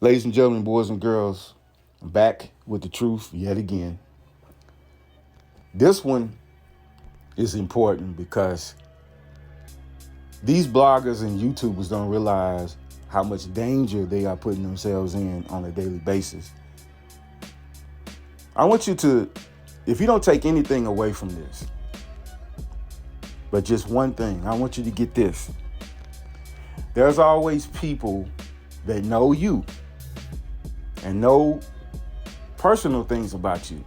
Ladies and gentlemen, boys and girls, I'm back with the truth yet again. This one is important because these bloggers and YouTubers don't realize how much danger they are putting themselves in on a daily basis. I want you to, if you don't take anything away from this, but just one thing, I want you to get this. There's always people that know you and know personal things about you,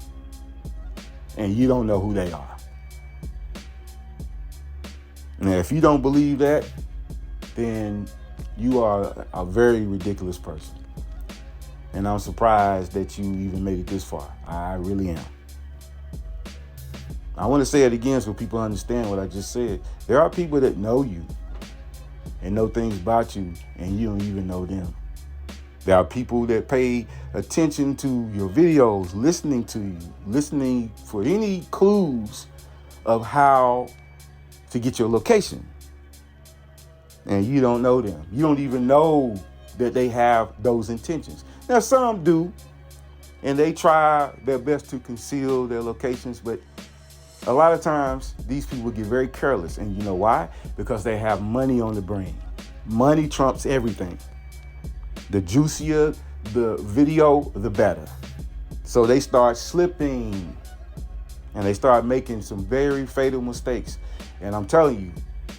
and you don't know who they are. Now, if you don't believe that, then you are a very ridiculous person. And I'm surprised that you even made it this far. I really am. I want to say it again so people understand what I just said. There are people that know you and know things about you, and you don't even know them. There are people that pay attention to your videos, listening to you, listening for any clues of how to get your location. And you don't know them. You don't even know that they have those intentions. Now, some do, and they try their best to conceal their locations, but a lot of times these people get very careless. And you know why? Because they have money on the brain. Money trumps everything. The juicier the video, the better. So they start slipping and they start making some very fatal mistakes. And I'm telling you,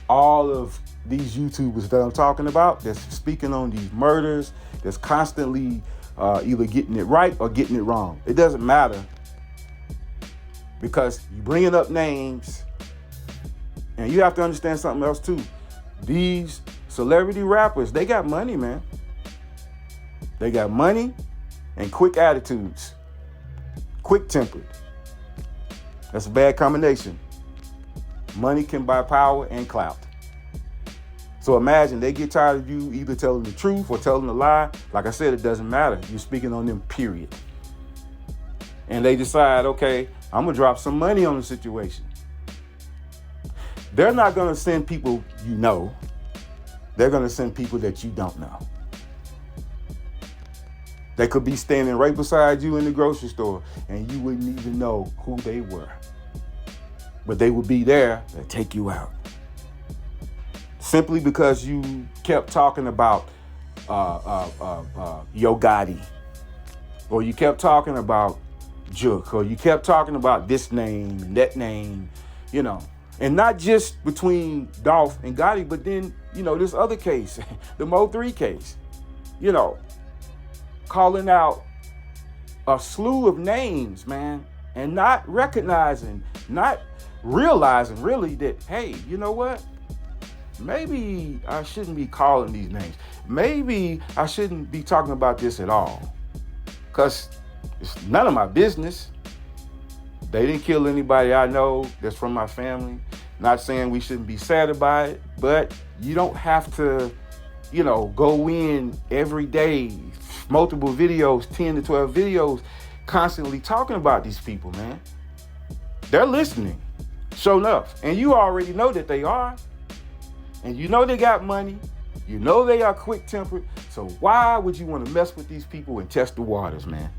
all of these YouTubers that I'm talking about that's speaking on these murders, that's constantly either getting it right or getting it wrong. It doesn't matter, because you're bringing up names, and you have to understand something else too. These celebrity rappers, they got money, man. They got money and quick attitudes, quick-tempered. That's a bad combination. Money can buy power and clout. So imagine they get tired of you either telling the truth or telling a lie. Like I said, it doesn't matter. You're speaking on them, period. And they decide, okay, I'm going to drop some money on the situation. They're not going to send people you know. They're going to send people that you don't know. They could be standing right beside you in the grocery store and you wouldn't even know who they were. But they would be there to take you out. Simply because you kept talking about Gotti, or you kept talking about Juke, or you kept talking about this name and that name, you know. And not just between Dolph and Gotti, but then, you know, this other case, the Mo3 case, you know, calling out a slew of names, man, and not recognizing, not realizing really that, hey, you know what? Maybe I shouldn't be calling these names. Maybe I shouldn't be talking about this at all, because it's none of my business. They didn't kill anybody I know that's from my family. Not saying we shouldn't be sad about it, but you don't have to, you know, go in every day, multiple videos, 10 to 12 videos, constantly talking about these people, man. They're listening, sure enough. And you already know that they are. And you know they got money. You know they are quick-tempered. So why would you want to mess with these people and test the waters, man?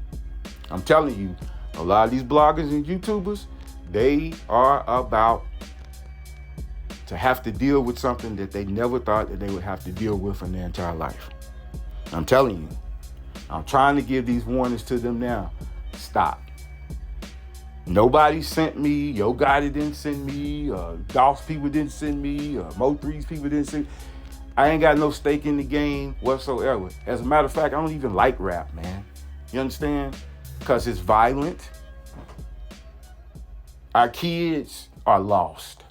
I'm telling you, a lot of these bloggers and YouTubers, they are about to have to deal with something that they never thought that they would have to deal with in their entire life. I'm telling you, I'm trying to give these warnings to them now. Stop. Nobody sent me. Yo Gotti didn't send me. Dolph people didn't send me. Mo3's people didn't send me. I ain't got no stake in the game whatsoever. As a matter of fact, I don't even like rap, man. You understand? Because it's violent. Our kids are lost.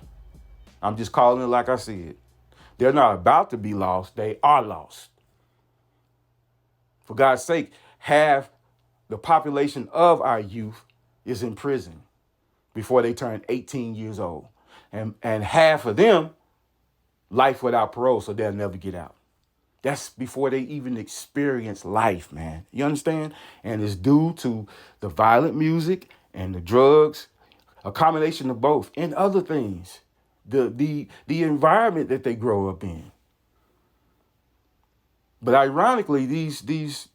I'm just calling it like I said. They're not about to be lost. They are lost. For God's sake, half the population of our youth is in prison before they turn 18 years old. And half of them, life without parole, so they'll never get out. That's before they even experience life, man. You understand? And it's due to the violent music and the drugs, a combination of both, and other things. The environment that they grow up in. But ironically, these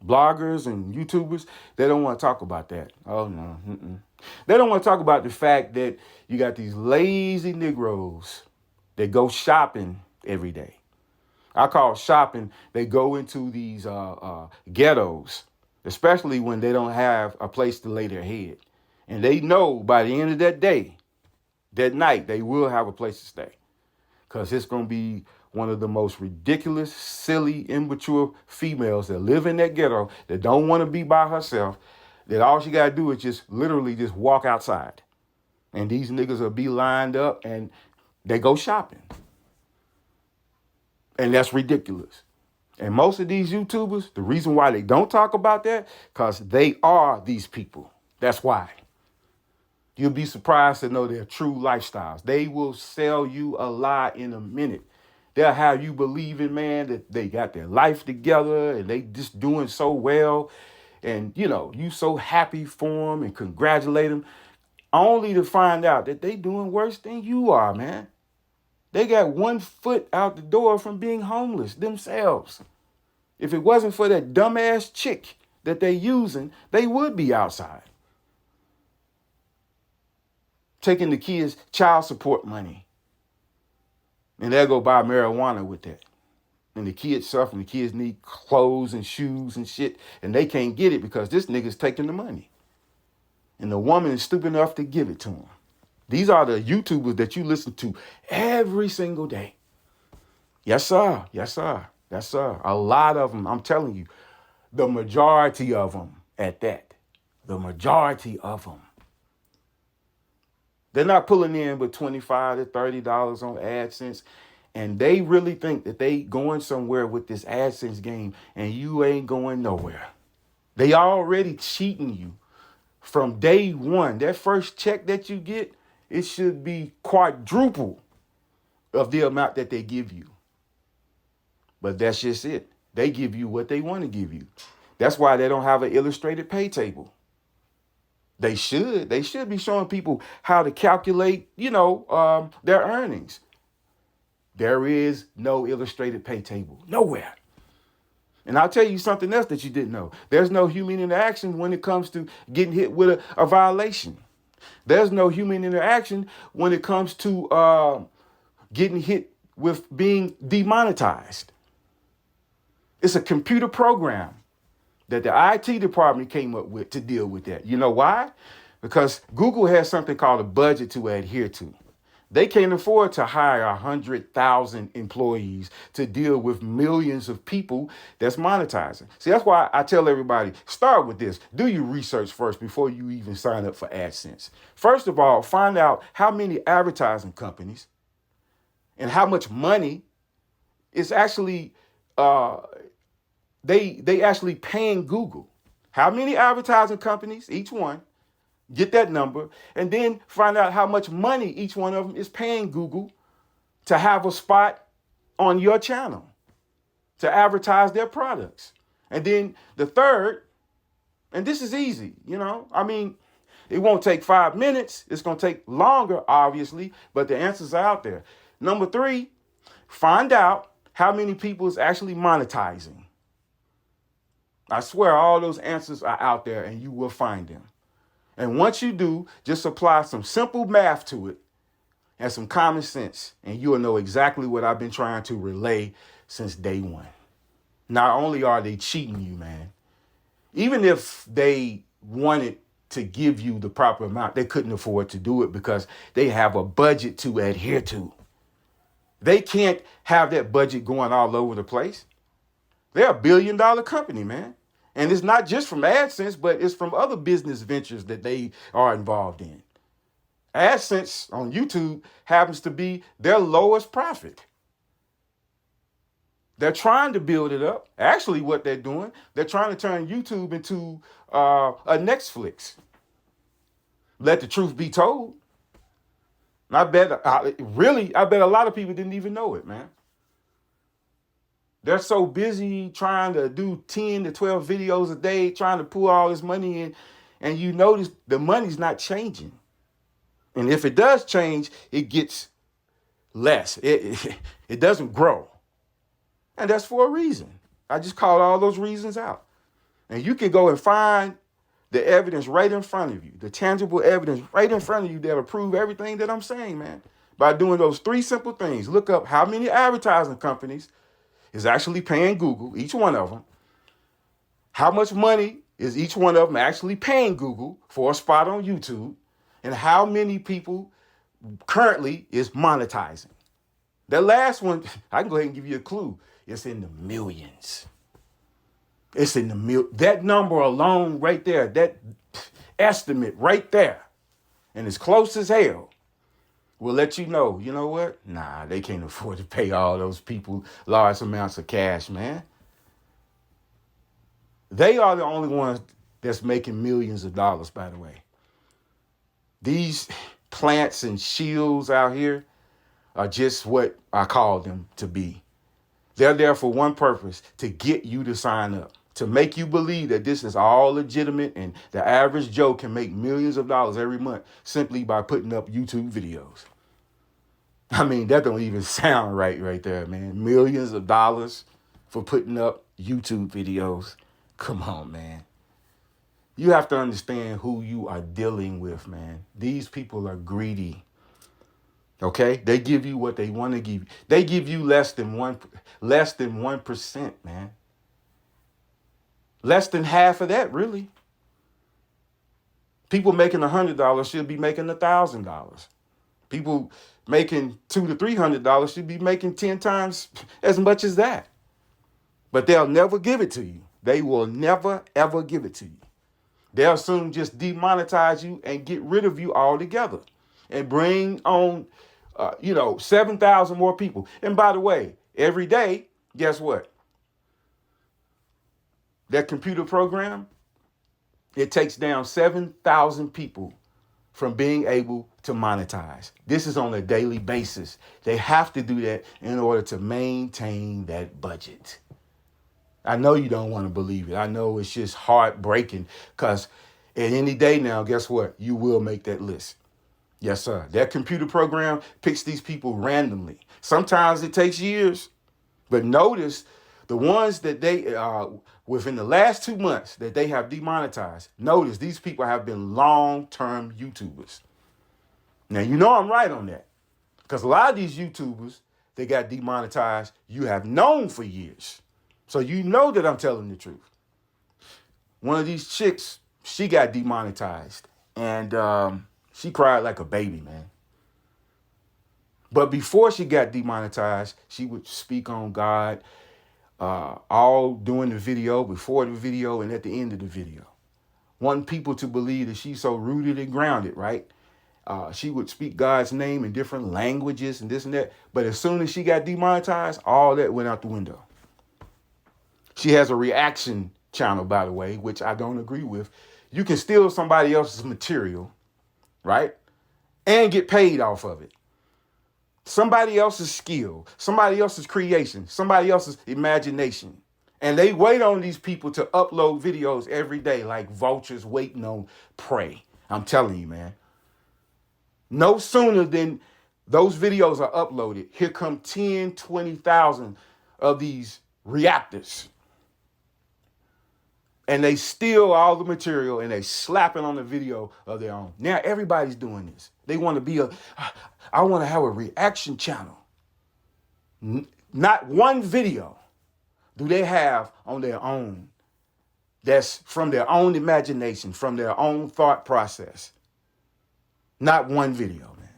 bloggers and YouTubers, they don't want to talk about that. Oh, no. Mm-mm. They don't want to talk about the fact that you got these lazy Negroes that go shopping every day. I call shopping, they go into these ghettos, especially when they don't have a place to lay their head. And they know by the end of that day, that night, they will have a place to stay. Because it's going to be one of the most ridiculous, silly, immature females that live in that ghetto that don't want to be by herself, that all she got to do is just literally just walk outside. And these niggas will be lined up and they go shopping. And that's ridiculous. And most of these YouTubers, the reason why they don't talk about that, because they are these people. That's why. You'll be surprised to know their true lifestyles. They will sell you a lie in a minute. They'll have you believing, man, that they got their life together and they just doing so well. And, you so happy for them and congratulate them, only to find out that they doing worse than you are, man. They got 1 foot out the door from being homeless themselves. If it wasn't for that dumbass chick that they using, they would be outside. Taking the kids' child support money. And they'll go buy marijuana with that. And the kids suffer, and the kids need clothes and shoes and shit. And they can't get it because this nigga's taking the money. And the woman is stupid enough to give it to him. These are the YouTubers that you listen to every single day. Yes, sir. Yes, sir. Yes, sir. A lot of them, I'm telling you, the majority of them at that. The majority of them. They're not pulling in but $25 to $30 on AdSense. And they really think that they going somewhere with this AdSense game and you ain't going nowhere. They already cheating you from day one. That first check that you get, it should be quadruple of the amount that they give you. But that's just it. They give you what they want to give you. That's why they don't have an illustrated pay table. They should. They should be showing people how to calculate, their earnings. There is no illustrated pay table. Nowhere. And I'll tell you something else that you didn't know. There's no human interaction when it comes to getting hit with a violation. There's no human interaction when it comes to getting hit with being demonetized. It's a computer program that the IT department came up with to deal with that. You know why? Because Google has something called a budget to adhere to. They can't afford to hire 100,000 employees to deal with millions of people that's monetizing. See, that's why I tell everybody, start with this. Do your research first before you even sign up for AdSense. First of all, find out how many advertising companies and how much money is actually they actually paying Google. How many advertising companies, each one, get that number, and then find out how much money each one of them is paying Google to have a spot on your channel, to advertise their products. And then the third, and this is easy, it won't take 5 minutes. It's going to take longer, obviously, but the answers are out there. Number 3, find out how many people is actually monetizing. I swear all those answers are out there and you will find them. And once you do, just apply some simple math to it and some common sense, and you will know exactly what I've been trying to relay since day one. Not only are they cheating you, man, even if they wanted to give you the proper amount, they couldn't afford to do it because they have a budget to adhere to. They can't have that budget going all over the place. They're $1 billion company, man. And it's not just from AdSense, but it's from other business ventures that they are involved in. AdSense on YouTube happens to be their lowest profit. They're trying to build it up. Actually, what they're doing, they're trying to turn YouTube into a Netflix. Let the truth be told. I bet a lot of people didn't even know it, man. They're so busy trying to do 10 to 12 videos a day, trying to pull all this money in, and you notice the money's not changing. And if it does change, it gets less. It doesn't grow. And that's for a reason. I just called all those reasons out. And you can go and find the evidence right in front of you, the tangible evidence right in front of you that'll prove everything that I'm saying, man. By doing those three simple things. Look up how many advertising companies is actually paying Google, each one of them. How much money is each one of them actually paying Google for a spot on YouTube? And how many people currently is monetizing? That last one, I can go ahead and give you a clue. It's in the millions. It's in the that number alone right there, that estimate right there, and it's close as hell, will let you know what? Nah, they can't afford to pay all those people large amounts of cash, man. They are the only ones that's making millions of dollars, by the way. These plants and shields out here are just what I call them to be. They're there for one purpose, to get you to sign up, to make you believe that this is all legitimate and the average Joe can make millions of dollars every month simply by putting up YouTube videos. I mean, that don't even sound right there, man. Millions of dollars for putting up YouTube videos. Come on, man. You have to understand who you are dealing with, man. These people are greedy. Okay? They give you what they want to give you. They give you less than 1%, man. Less than half of that, really. People making $100 should be making $1,000. People making $200 to $300 should be making 10 times as much as that. But they'll never give it to you. They will never, ever give it to you. They'll soon just demonetize you and get rid of you altogether and bring on, 7,000 more people. And by the way, every day, guess what? That computer program, it takes down 7,000 people from being able to monetize. This is on a daily basis. They have to do that in order to maintain that budget. I know you don't want to believe it. I know it's just heartbreaking because at any day now, guess what? You will make that list. Yes, sir. That computer program picks these people randomly. Sometimes it takes years, but notice the ones that they, within the last 2 months that they have demonetized, notice these people have been long-term YouTubers. Now, you know I'm right on that because a lot of these YouTubers, they got demonetized, you have known for years. So you know that I'm telling the truth. One of these chicks, she got demonetized and she cried like a baby, man. But before she got demonetized, she would speak on God all during the video, before the video, and at the end of the video. Wanting people to believe that she's so rooted and grounded, right? She would speak God's name in different languages and this and that. But as soon as she got demonetized, all that went out the window. She has a reaction channel, by the way, which I don't agree with. You can steal somebody else's material, right? And get paid off of it. Somebody else's skill, somebody else's creation, somebody else's imagination. And they wait on these people to upload videos every day like vultures waiting on prey. I'm telling you, man. No sooner than those videos are uploaded, here come 10, 20,000 of these reactors. And they steal all the material and they slap it on the video of their own. Now everybody's doing this. They want to be I want to have a reaction channel. Not one video do they have on their own that's from their own imagination, from their own thought process. Not one video, man.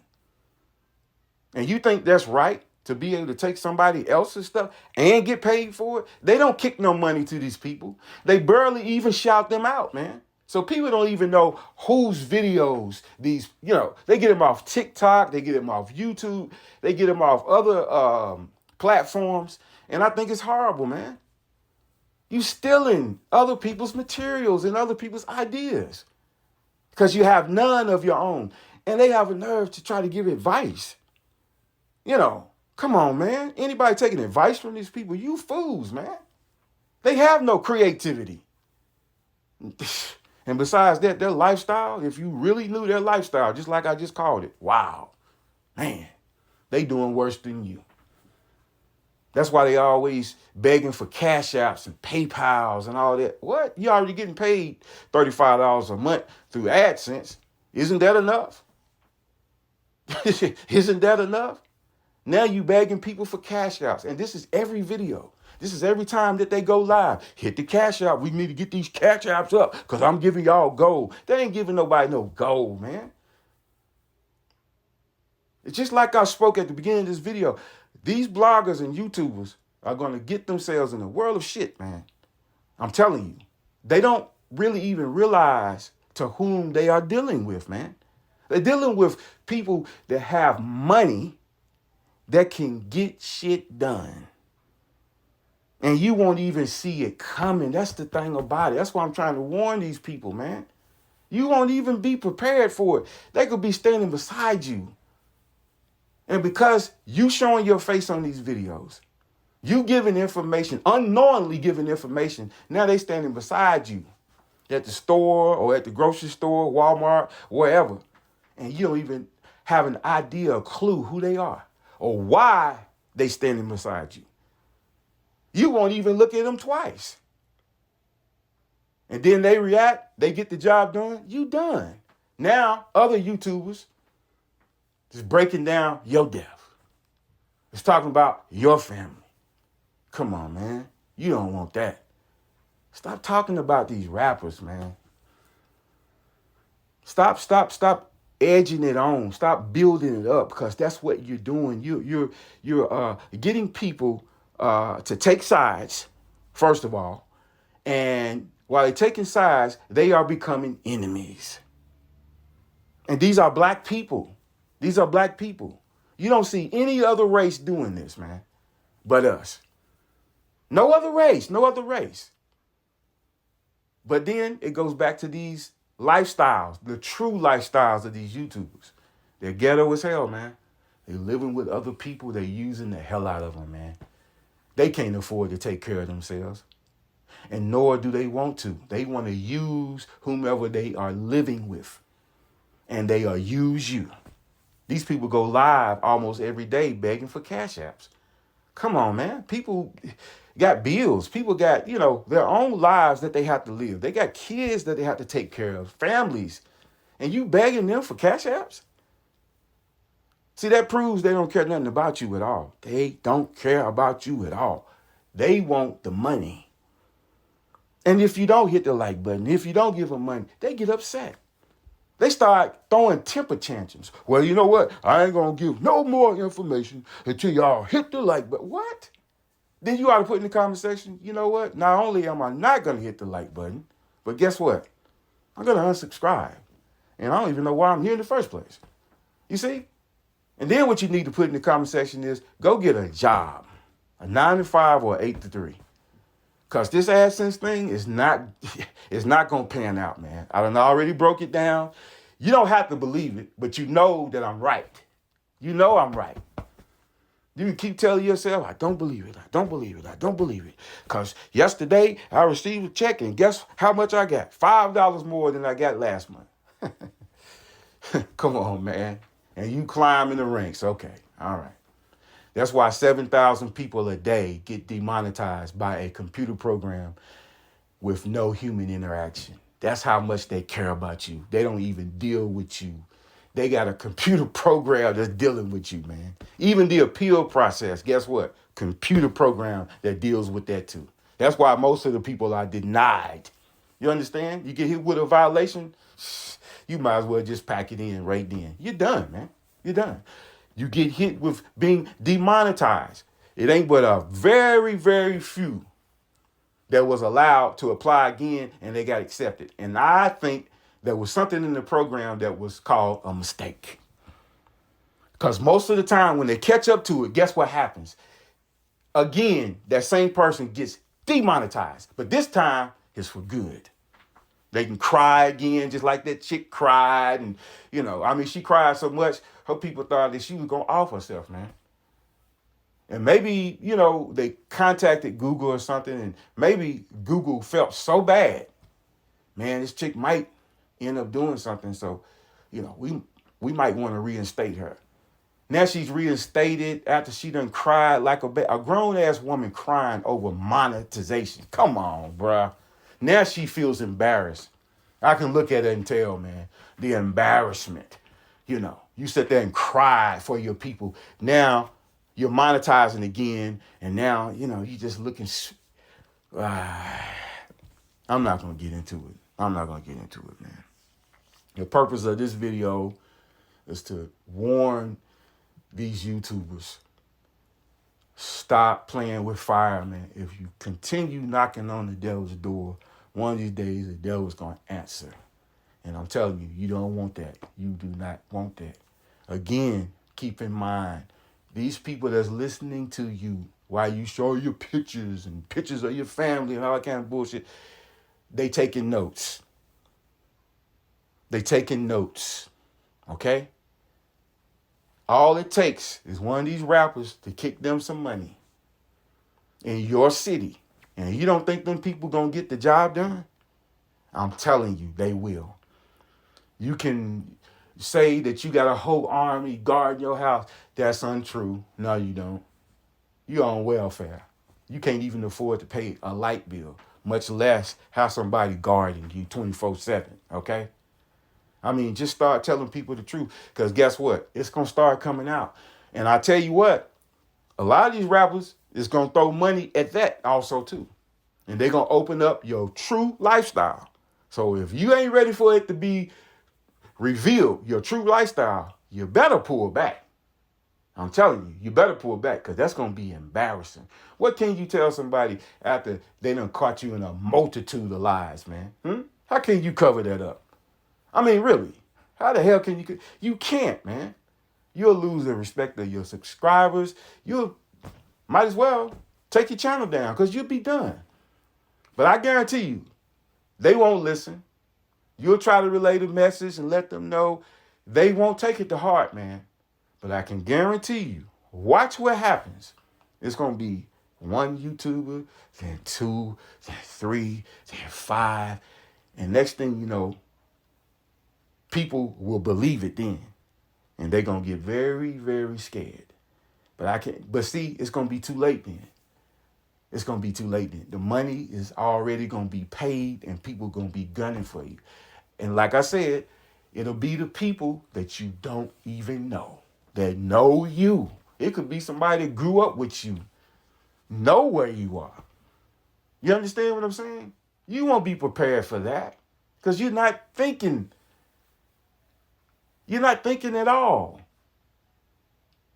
And you think that's right? To be able to take somebody else's stuff and get paid for it? They don't kick no money to these people. They barely even shout them out, man. So people don't even know whose videos these, they get them off TikTok, they get them off YouTube, they get them off other platforms. And I think it's horrible, man. You stealing other people's materials and other people's ideas because you have none of your own. And they have a nerve to try to give advice. Come on, man. Anybody taking advice from these people, you fools, man. They have no creativity. And besides that, their lifestyle, if you really knew their lifestyle, just like I just called it, wow, man, they doing worse than you. That's why they always begging for cash apps and PayPals and all that. What? You already getting paid $35 a month through AdSense. Isn't that enough? Isn't that enough? Now you begging people for cash apps. And this is every video. This is every time that they go live. Hit the cash app. We need to get these cash apps up because I'm giving y'all gold. They ain't giving nobody no gold, man. It's just like I spoke at the beginning of this video. These bloggers and YouTubers are going to get themselves in a world of shit, man. I'm telling you. They don't really even realize to whom they are dealing with, man. They're dealing with people that have money that can get shit done. And you won't even see it coming. That's the thing about it. That's why I'm trying to warn these people, man. You won't even be prepared for it. They could be standing beside you. And because you showing your face on these videos, you giving information, unknowingly giving information, now they standing beside you at the store or at the grocery store, Walmart, wherever. And you don't even have an idea, a clue who they are or why they standing beside you. You won't even look at them twice. And then they react, they get the job done, you done. Now, other YouTubers just breaking down your death. It's talking about your family. Come on, man. You don't want that. Stop talking about these rappers, man. Stop edging it on. Stop building it up because that's what you're doing. You're getting people to take sides, first of all. And while they're taking sides, they are becoming enemies. And these are black people. These are black people. You don't see any other race doing this, man, but us. No other race, no other race. But then it goes back to these lifestyles, the true lifestyles of these YouTubers. They're ghetto as hell, man. They're living with other people. They're using the hell out of them, man. They can't afford to take care of themselves. And nor do they want to. They want to use whomever they are living with. And they use you. These people go live almost every day begging for cash apps. Come on, man. People got bills. People got, their own lives that they have to live. They got kids that they have to take care of, families. And you begging them for cash apps? See, that proves they don't care nothing about you at all. They don't care about you at all. They want the money. And if you don't hit the like button, if you don't give them money, they get upset. They start throwing temper tantrums. Well, you know what? I ain't going to give no more information until y'all hit the like button. What? Then you ought to put in the comment section, you know what? Not only am I not going to hit the like button, but guess what? I'm going to unsubscribe. And I don't even know why I'm here in the first place. You see? And then what you need to put in the comment section is go get a job, a 9 to 5 or 8 to 3. Because this AdSense thing is not going to pan out, man. I done already broke it down. You don't have to believe it, but you know that I'm right. You know I'm right. You can keep telling yourself, I don't believe it. I don't believe it. I don't believe it. Because yesterday I received a check and guess how much I got? $5 more than I got last month. Come on, man. And you climb in the ranks. Okay. All right. That's why 7,000 people a day get demonetized by a computer program with no human interaction. That's how much they care about you. They don't even deal with you. They got a computer program that's dealing with you, man. Even the appeal process, guess what? Computer program that deals with that too. That's why most of the people are denied. You understand? You get hit with a violation, you might as well just pack it in right then. You're done, man. You're done. You get hit with being demonetized. It ain't but a very, very few that was allowed to apply again and they got accepted. And I think there was something in the program that was called a mistake. Because most of the time when they catch up to it, guess what happens? Again, that same person gets demonetized. But this time, it's for good. They can cry again, just like that chick cried. And, she cried so much, her people thought that she was going to off herself, man. And maybe, they contacted Google or something, and maybe Google felt so bad, man, this chick might end up doing something. So, we might want to reinstate her. Now she's reinstated after she done cried like a grown-ass woman crying over monetization. Come on, bruh. Now she feels embarrassed. I can look at it and tell, man, the embarrassment. You sit there and cry for your people. Now you're monetizing again, and now, you just looking. I'm not going to get into it. Man. The purpose of this video is to warn these YouTubers. Stop playing with fire, man. If you continue knocking on the devil's door, one of these days the devil's going to answer. And I'm telling you, you don't want that. You do not want that. Again, keep in mind, these people that's listening to you while you show your pictures and pictures of your family and all that kind of bullshit, they taking notes. Okay? All it takes is one of these rappers to kick them some money in your city. And you don't think them people gonna get the job done? I'm telling you, they will. You can say that you got a whole army guarding your house. That's untrue. No, you don't. You're on welfare. You can't even afford to pay a light bill, much less have somebody guarding you 24/7, okay? I mean, just start telling people the truth, because guess what? It's going to start coming out. And I tell you what, a lot of these rappers is going to throw money at that also too. And they're going to open up your true lifestyle. So if you ain't ready for it to be revealed, your true lifestyle, you better pull back. I'm telling you, you better pull back, because that's going to be embarrassing. What can you tell somebody after they done caught you in a multitude of lies, man? How can you cover that up? I mean, really, how the hell can you? You can't, man. You'll lose the respect of your subscribers. You might as well take your channel down, because you'll be done. But I guarantee you, they won't listen. You'll try to relay the message and let them know. They won't take it to heart, man. But I can guarantee you, watch what happens. It's going to be one YouTuber, then two, then three, then five. And next thing you know, people will believe it then. And they're going to get very, very scared. But see, it's going to be too late then. The money is already going to be paid, and people are going to be gunning for you. And like I said, it'll be the people that you don't even know, that know you. It could be somebody that grew up with you, know where you are. You understand what I'm saying? You won't be prepared for that, because you're not thinking. You're not thinking at all.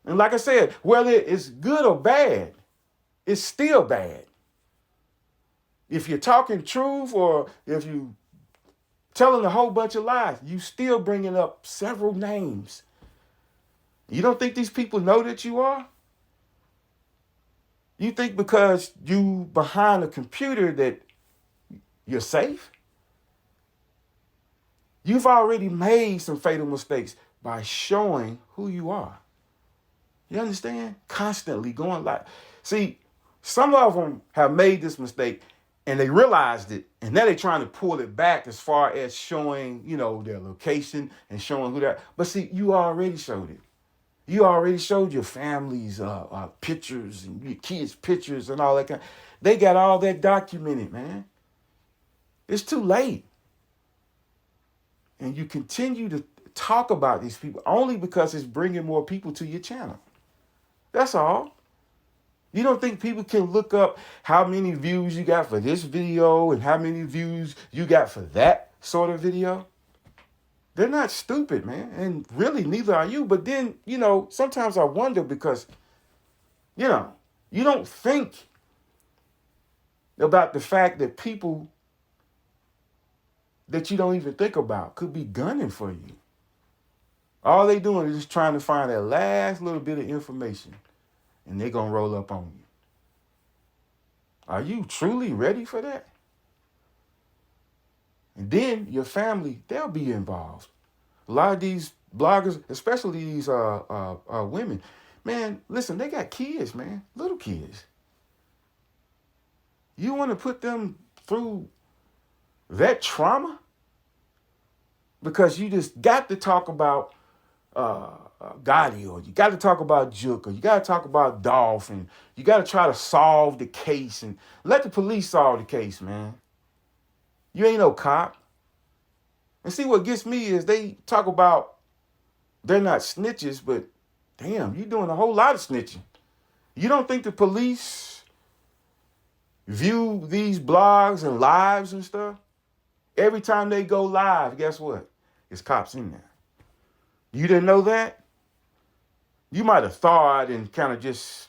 And like I said, whether it's good or bad, it's still bad. If you're talking truth or if you telling a whole bunch of lies, you still bringing up several names. You don't think these people know that you are? You think because you behind a computer that you're safe? You've already made some fatal mistakes by showing who you are. You understand? Constantly going like, see, some of them have made this mistake and they realized it, and now they're trying to pull it back as far as showing, their location and showing who that. But see, you already showed it. You already showed your family's pictures and your kids' pictures and all that kind. They got all that documented, man. It's too late. And you continue to talk about these people only because it's bringing more people to your channel. That's all. You don't think people can look up how many views you got for this video and how many views you got for that sort of video? They're not stupid, man. And really, neither are you. But then, sometimes I wonder because, you don't think about the fact that people that you don't even think about could be gunning for you. All they doing is just trying to find that last little bit of information, and they're going to roll up on you. Are you truly ready for that? And then your family, they'll be involved. A lot of these bloggers, especially these women, man, listen, they got kids, man, little kids. You want to put them through that trauma? Because you just got to talk about Gotti, or you got to talk about Juke, or you got to talk about Dolph, and you got to try to solve the case and let the police solve the case, man. You ain't no cop. And see, what gets me is they talk about they're not snitches, but damn, you doing a whole lot of snitching. You don't think the police view these blogs and lives and stuff? Every time they go live, guess what? It's cops in there. You didn't know that? You might have thought and kind of just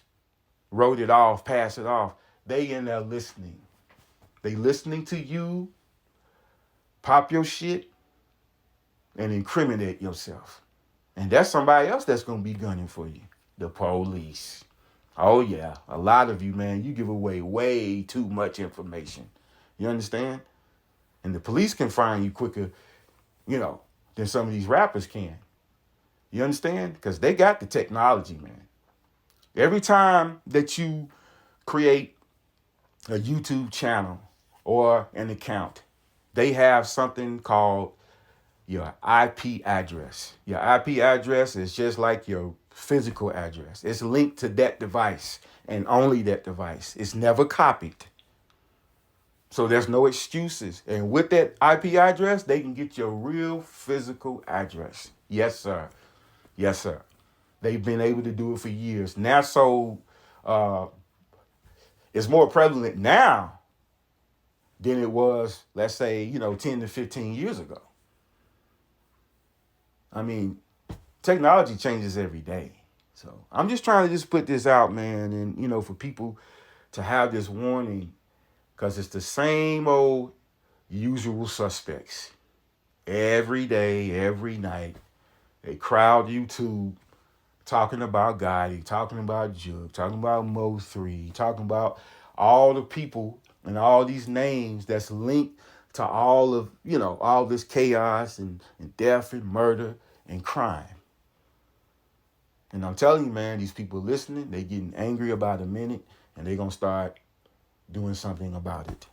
wrote it off, passed it off. They in there listening. They listening to you pop your shit and incriminate yourself. And that's somebody else that's going to be gunning for you. The police. Oh, yeah. A lot of you, man, you give away way too much information. You understand? And the police can find you quicker, than some of these rappers can. You understand? Because they got the technology, man. Every time that you create a YouTube channel or an account, they have something called your IP address. Your IP address is just like your physical address. It's linked to that device and only that device. It's never copied. So there's no excuses. And with that IP address, they can get your real physical address. Yes, sir. Yes, sir. They've been able to do it for years. Now, so it's more prevalent now than it was, let's say, 10 to 15 years ago. I mean, technology changes every day. So I'm just trying to just put this out, man, and, for people to have this warning, because it's the same old usual suspects. Every day, every night, they crowd YouTube talking about Gotti, talking about Jug, talking about Mo 3, talking about all the people and all these names that's linked to all of, all this chaos and death and murder and crime. And I'm telling you, man, these people listening, they getting angry about a minute, and they going to start doing something about it.